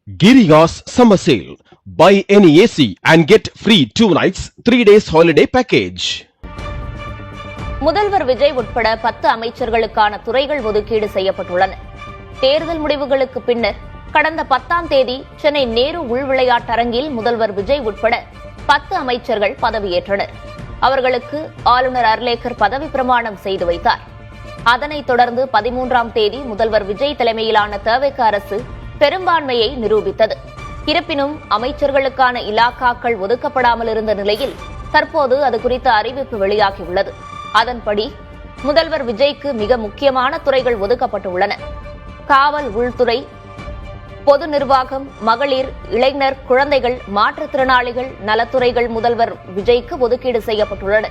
Giriya's summer sale. Buy any AC and get free 2 nights, 3 days holiday package. முதல்வர் விஜய் உட்பட 10 அமைச்சர்களுக்கான துறைகள் ஒதுக்கீடு செய்யப்பட்டுள்ளன. தேர்தல் முடிவுகளுக்கு பின்னர் கடந்த 10ஆம் தேதி சென்னை நேரு உள்விளையாட்டரங்கில் முதல்வர் விஜய் உட்பட 10 அமைச்சர்கள் பதவியேற்றனர். அவர்களுக்கு ஆளுநர் அர்லேக்கர் பதவி பிரமாணம் செய்து வைத்தார். அதனைத் தொடர்ந்து 13ஆம் தேதி முதல்வர் விஜய் தலைமையிலான தவிக அரசு பெரும்பான்மையை நிரூபித்தது. இருப்பினும் அமைச்சர்களுக்கான இலாக்காக்கள் ஒதுக்கப்படாமல் இருந்த நிலையில் தற்போது அது குறித்த அறிவிப்பு வெளியாகியுள்ளது. அதன்படி முதல்வர் விஜய்க்கு மிக முக்கியமான துறைகள் ஒதுக்கப்பட்டுள்ளன. காவல், உள்துறை, பொது நிர்வாகம், மகளிர், இளைஞர், குழந்தைகள், மாற்றுத்திறனாளிகள் நலத்துறைகள் முதல்வர் விஜய்க்கு ஒதுக்கீடு செய்யப்பட்டுள்ளன.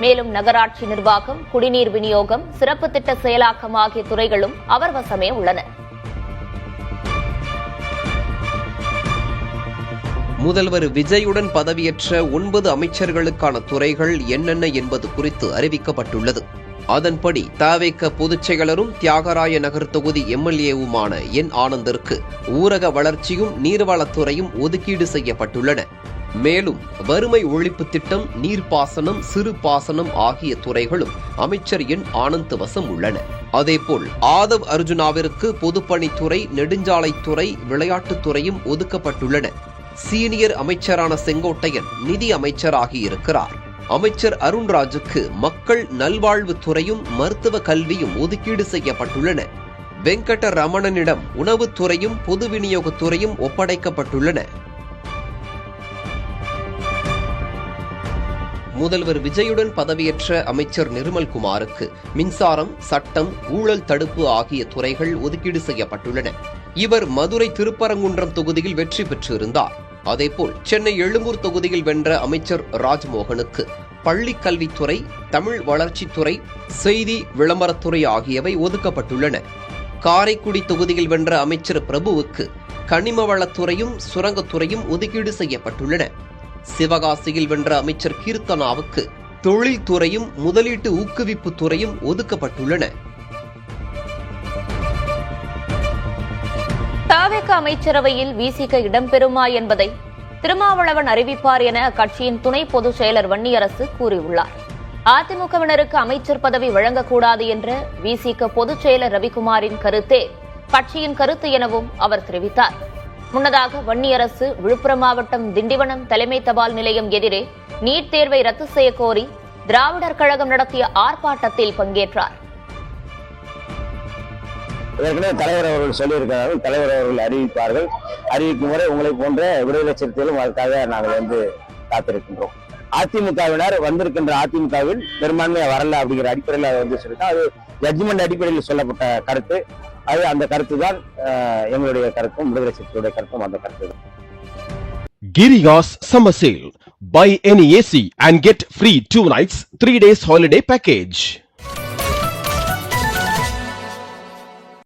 மேலும் நகராட்சி நிர்வாகம், குடிநீர் விநியோகம், சிறப்பு திட்ட செயலாக்கம் ஆகிய துறைகளும் அவர் வசமே உள்ளன. முதல்வர் விஜயுடன் பதவியேற்ற 9 அமைச்சர்களுக்கான துறைகள் என்னென்ன என்பது குறித்து அறிவிக்கப்பட்டுள்ளது. அதன்படி தவிக பொதுச் செயலரும் தியாகராய நகர் தொகுதி எம்எல்ஏவுமான என் ஆனந்திற்கு ஊரக வளர்ச்சியும் நீர்வளத்துறையும் ஒதுக்கீடு செய்யப்பட்டுள்ளன. மேலும் வறுமை ஒழிப்பு திட்டம், நீர்ப்பாசனம், சிறு பாசனம் ஆகிய துறைகளும் அமைச்சர் என் ஆனந்த் வசம் உள்ளன. அதேபோல் ஆதவ் அர்ஜுனாவிற்கு பொதுப்பணித்துறை, நெடுஞ்சாலைத்துறை, விளையாட்டுத்துறையும் ஒதுக்கப்பட்டுள்ளன. சீனியர் அமைச்சரான செங்கோட்டையன் நிதி அமைச்சராகியிருக்கிறார். அமைச்சர் அருண்ராஜுக்கு மக்கள் நல்வாழ்வுத்துறையும் மருத்துவ கல்வியும் ஒதுக்கீடு செய்யப்பட்டுள்ளன. வெங்கட ரமணனிடம் உணவுத்துறையும் பொது விநியோகத்துறையும் ஒப்படைக்கப்பட்டுள்ளன. முதல்வர் விஜயுடன் பதவியேற்ற அமைச்சர் நிர்மல்குமாருக்கு மின்சாரம், சட்டம், ஊழல் தடுப்பு ஆகிய துறைகள் ஒதுக்கீடு செய்யப்பட்டுள்ளன. இவர் மதுரை திருப்பரங்குன்றம் தொகுதியில் வெற்றி பெற்றிருந்தார். அதேபோல் சென்னை எழும்பூர் தொகுதியில் வென்ற அமைச்சர் ராஜ்மோகனுக்கு பள்ளிக் கல்வித்துறை, தமிழ் வளர்ச்சித்துறை, செய்தி விளம்பரத்துறை ஆகியவை ஒதுக்கப்பட்டுள்ளன. காரைக்குடி தொகுதியில் வென்ற அமைச்சர் பிரபுவுக்கு கனிம வளத்துறையும் சுரங்கத்துறையும் ஒதுக்கீடு செய்யப்பட்டுள்ளன. சிவகாசியில் வென்ற அமைச்சர் கீர்த்தனாவுக்கு தொழில்துறையும் முதலீட்டு ஊக்குவிப்பு துறையும் ஒதுக்கப்பட்டுள்ளன. தவிக அமைச்சரவையில் விசிக இடம்பெறுமா என்பதை திருமாவளவன் அறிவிப்பார் என அக்கட்சியின் துணை பொதுச் செயலர் வன்னியரசு கூறியுள்ளார். அதிமுகவினருக்கு அமைச்சர் பதவி வழங்கக்கூடாது என்ற விசிக பொதுச் செயலர் ரவிக்குமாரின் கருத்தே கட்சியின் கருத்து எனவும் அவர் தெரிவித்தார். முன்னதாக வன்னியரசு விழுப்புரம் மாவட்டம் திண்டிவனம் தலைமை தபால் நிலையம் எதிரே நீட் தேர்வை ரத்து செய்ய கோரி திராவிடர் கழகம் நடத்திய ஆர்ப்பாட்டத்தில் பங்கேற்றார். ஏற்கனவே தலைவர் அவர்கள் சொல்லியிருக்கிறார்கள், தலைவர் அவர்கள் அறிவிப்பார்கள். அறிவிக்கும் முறை உங்களை போன்ற விடுதலை சிறுத்தைகளும் அதற்காக நாங்கள் காத்திருக்கின்றோம். அதிமுகவினர் வந்திருக்கின்ற அதிமுகவில் பெரும்பான்மையா வரல அப்படிங்கிற அடிப்படையில் அதை சொல்லிட்டோம். அது ஜட்ஜ்மெண்ட் அடிப்படையில் சொல்லப்பட்ட கருத்து. அது அந்த கருத்து தான் எங்களுடைய கருத்தும் விடுதலை சிறுத்தையுடைய கருத்தும் அந்த கருத்து தான். Giriya's summer sale. Buy any AC and get free 2 nights, 3 days holiday package.